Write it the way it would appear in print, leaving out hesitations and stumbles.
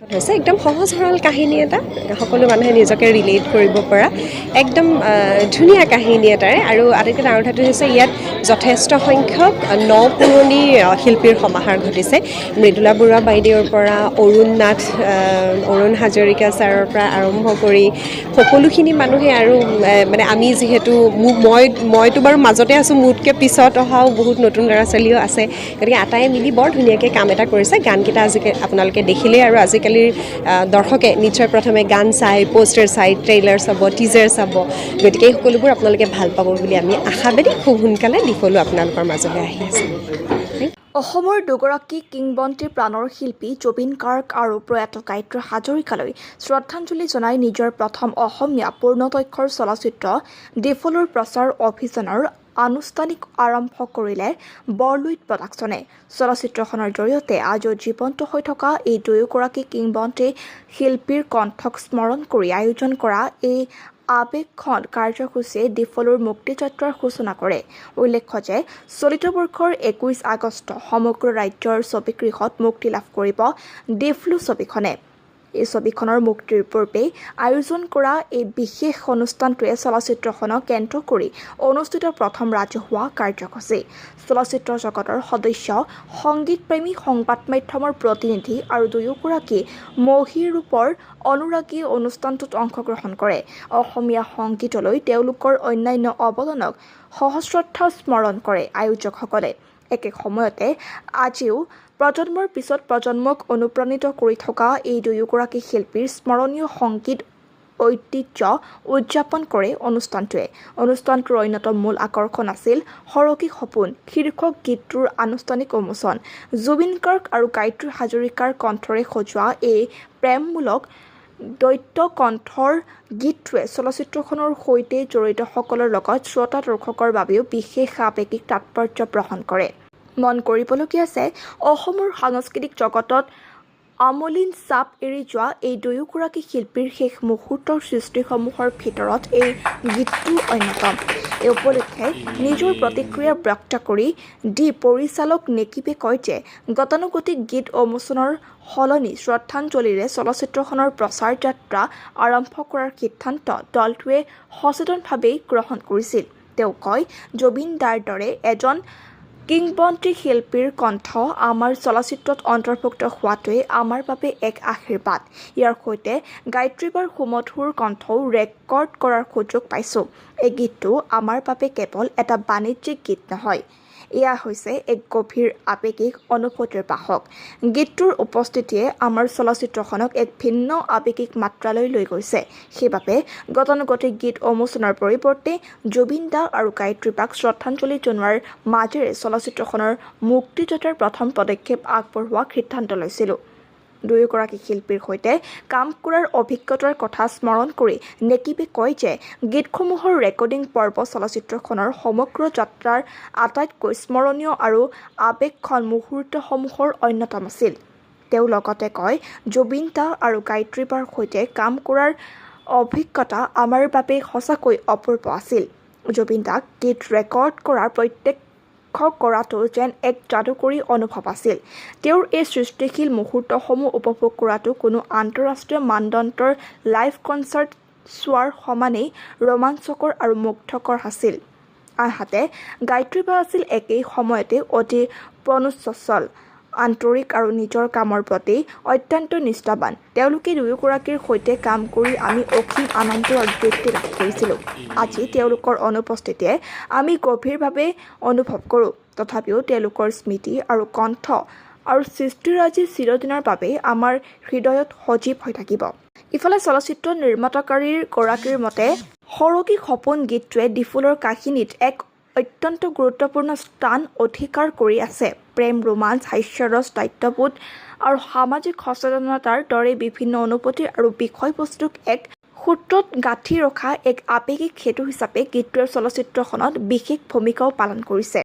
হৈছে একদম সহজ সৰল কাহিনী এটা সকলো মানুহে নিজকে ৰিলেট কৰিব পৰা একদম ধুনীয়া কাহিনী এটাৰে আৰু আটাইতকৈ ডাঙৰ কথাটো হৈছে ইয়াত যথেষ্ট সংখ্যক পুৰণি শিল্পীৰ সমাহাৰ ঘটিছে মৃদুলা বৰুৱা বাইদেউৰ পৰা অৰুণ হাজৰিকা ছাৰৰ পৰা আৰম্ভ কৰি সকলোখিনি মানুহে আৰু মানে আমি যিহেতু মইতো বাৰু মাজতে আছোঁ মোতকৈ পিছত অহাও বহুত নতুন ল'ৰা ছোৱালীও আছে গতিকে আটাই মিলি বৰ ধুনীয়াকৈ কাম এটা কৰিছে গানকেইটা আপোনালোকে দেখিলেই আৰু আজিকালিৰ দৰ্শকে নিশ্চয় প্ৰথমে গান চাই পোষ্টাৰ চাই ট্ৰেইলাৰ চাব টিজাৰ চাব গতিকে এই সকলোবোৰ আপোনালোকে ভাল পাব বুলি আমি আশাবাদী খুব সোনকালে দিফলো আপোনালোকৰ মাজলৈ আহি আছে অসমৰ দুগৰাকী কিংবদন্তি প্ৰাণৰ শিল্পী জুবিন গাৰ্গ আৰু প্ৰয়াত গায়ত্ৰী হাজৰিকালৈ শ্ৰদ্ধাঞ্জলি জনাই নিজৰ প্ৰথম অসমীয়া পূৰ্ণদৈৰ্ঘ্যৰ চলচ্চিত্ৰ ডিফলৰ প্ৰচাৰ অভিযানৰ আনুষ্ঠানিক আৰম্ভ কৰিলে বৰলুইত প্ৰডাকশ্যনে চলচ্চিত্ৰখনৰ জৰিয়তে আজিও জীৱন্ত হৈ থকা এই দুয়োগৰাকী কিংবদন্তি শিল্পীৰ কণ্ঠক স্মৰণ কৰি আয়োজন কৰা এই আৱেগঘন কাৰ্যসূচীয়ে ডিফলৰ মুক্তিযাত্ৰাৰ সূচনা কৰে উল্লেখ্য যে চলিত বৰ্ষৰ ২১ আগষ্ট সমগ্ৰ ৰাজ্যৰ ছবিগৃহত মুক্তি লাভ কৰিব ডিফলো ছবিখনে এই ছবিখনৰ মুক্তিৰ পূৰ্বে আয়োজন কৰা এই বিশেষ অনুষ্ঠানটোৱে চলচ্চিত্ৰখনক কেন্দ্ৰ কৰি অনুষ্ঠিত প্ৰথম ৰাজহুৱা কাৰ্যসূচী চলচ্চিত্ৰ জগতৰ সদস্য সংগীতপ্ৰেমী সংবাদ মাধ্যমৰ প্ৰতিনিধি আৰু দুয়োগৰাকী মহীৰূপৰ অনুৰাগীয়ে অনুষ্ঠানটোত অংশগ্ৰহণ কৰে অসমীয়া সংগীতলৈ তেওঁলোকৰ অন্যান্য অৱদানক সশ্ৰদ্ধা স্মৰণ কৰে আয়োজকসকলে একে সময়তে আজিও প্ৰজন্মৰ পিছত প্ৰজন্মক অনুপ্ৰাণিত কৰি থকা এই দুয়োগৰাকী শিল্পীৰ স্মৰণীয় সংগীত ঐতিহ্য উদযাপন কৰে অনুষ্ঠানটোৱে অনুষ্ঠানটোৰ অন্যতম মূল আকৰ্ষণ আছিল সৰগী সপোন শীৰ্ষক গীতটোৰ আনুষ্ঠানিক উন্মোচন জুবিন গাৰ্গ আৰু গায়ত্ৰী হাজৰিকাৰ কণ্ঠৰে সজোৱা এই প্ৰেমমূলক দ্বৈত কণ্ঠৰ গীতটোৱে চলচ্চিত্ৰখনৰ সৈতে জড়িতসকলৰ লগত শ্ৰোতা দৰ্শকৰ বাবেও বিশেষ আৱেগিক তাৎপৰ্য বহন কৰে মন কৰিবলগীয়া যে অসমৰ সাংস্কৃতিক জগতত আমলিন চাপ এৰি যোৱা এই দুয়োগৰাকী শিল্পীৰ শেষ মুহূৰ্তৰ সৃষ্টিসমূহৰ ভিতৰত এই গীতটো অন্যতম এই উপলক্ষে নিজৰ প্ৰতিক্ৰিয়া ব্যক্ত কৰি পৰিচালক নেকিবে কয় যে গতানুগতিক গীত উন্মোচনৰ সলনি শ্ৰদ্ধাঞ্জলিৰে চলচ্চিত্ৰখনৰ প্ৰচাৰ যাত্ৰা আৰম্ভ কৰাৰ সিদ্ধান্ত দলটোৱে সচেতনভাৱেই গ্ৰহণ কৰিছিল তেওঁ কয় জুবিন দাৰ দৰে এজন কিংবদন্তি শিল্পীৰ কণ্ঠ আমাৰ চলচ্চিত্ৰত অন্তৰ্ভুক্ত হোৱাটোৱে আমাৰ বাবে এক আশীৰ্বাদ ইয়াৰ সৈতে গায়ত্ৰীবাৰ সুমধুৰ কণ্ঠও ৰেকৰ্ড কৰাৰ সুযোগ পাইছোঁ এই গীতটো আমাৰ বাবে কেৱল এটা বাণিজ্যিক গীত নহয় এয়া হৈছে এক গভীৰ আৱেগিক অনুভূতিৰ বাহক গীতটোৰ উপস্থিতিয়ে আমাৰ চলচ্চিত্ৰখনক এক ভিন্ন আৱেগিক মাত্ৰালৈ লৈ গৈছে সেইবাবে গতানুগতিক গীত উন্মোচনৰ পৰিৱৰ্তে জুবিন দা আৰু গায়ত্ৰীবাক শ্ৰদ্ধাঞ্জলি জনোৱাৰ মাজেৰে চলচ্চিত্ৰখনৰ মুক্তিযাত্ৰাৰ প্ৰথম পদক্ষেপ আগবঢ়োৱাৰ সিদ্ধান্ত লৈছিলোঁ দুয়োগৰাকী শিল্পীৰ সৈতে কাম কৰাৰ অভিজ্ঞতাৰ কথা স্মৰণ কৰি নেকিবে কয় যে গীতসমূহৰ ৰেকৰ্ডিং পৰ্ব চলচ্চিত্ৰখনৰ সমগ্ৰ যাত্ৰাৰ আটাইতকৈ স্মৰণীয় আৰু আৱেগঘন মুহূৰ্তসমূহৰ অন্যতম আছিল তেওঁ লগতে কয় জুবিন দা আৰু গায়ত্ৰীবাৰ সৈতে কাম কৰাৰ অভিজ্ঞতা আমাৰ বাবে সঁচাকৈ অপূৰ্ব আছিল জুবিন দাক গীত ৰেকৰ্ড কৰাৰ কৰাটো যেন এক যাদুকৰী অনুভৱ আছিল তেওঁৰ এই সৃষ্টিশীল মুহূৰ্তসমূহ উপভোগ কৰাটো কোনো আন্তঃৰাষ্ট্ৰীয় মানদণ্ডৰ লাইভ কনচাৰ্ট চোৱাৰ সমানেই ৰোমাঞ্চকৰ আৰু মুগ্ধকৰ আছিল আনহাতে গায়ত্ৰীবা আছিল একেই সময়তে অতি প্ৰনোচ্ছল আন্তৰিক আৰু নিজৰ কামৰ প্ৰতি অত্যন্ত নিষ্ঠাবান তেওঁলোকে দুয়োগৰাকীৰ সৈতে কাম কৰি আমি অসীম আনন্দ আৰু তৃপ্তি লাভ কৰিছিলোঁ আজি তেওঁলোকৰ অনুপস্থিতিয়ে আমি গভীৰভাৱে অনুভৱ কৰোঁ তথাপিও তেওঁলোকৰ স্মৃতি আৰু কণ্ঠ আৰু সৃষ্টিৰাজি চিৰদিনৰ বাবে আমাৰ হৃদয়ত সজীৱ হৈ থাকিব ইফালে চলচ্চিত্ৰ নিৰ্মাতাকাৰীৰ গৰাকীৰ মতে সৰগী সপোন গীতটোৱে ডিফলৰ কাহিনীত এক অত্যন্ত গুৰুত্বপূৰ্ণ স্থান অধিকাৰ কৰি আছে প্ৰেম ৰোমাঞ্চ হাস্যৰস দায়িত্ববোধ আৰু সামাজিক সচেতনতাৰ দৰে বিভিন্ন অনুভূতি আৰু বিষয়বস্তুক এক সূত্ৰত গাঁঠি ৰখা এক আৱেগিক সেতু হিচাপে গীতটোৱে চলচ্চিত্ৰখনত বিশেষ ভূমিকাও পালন কৰিছে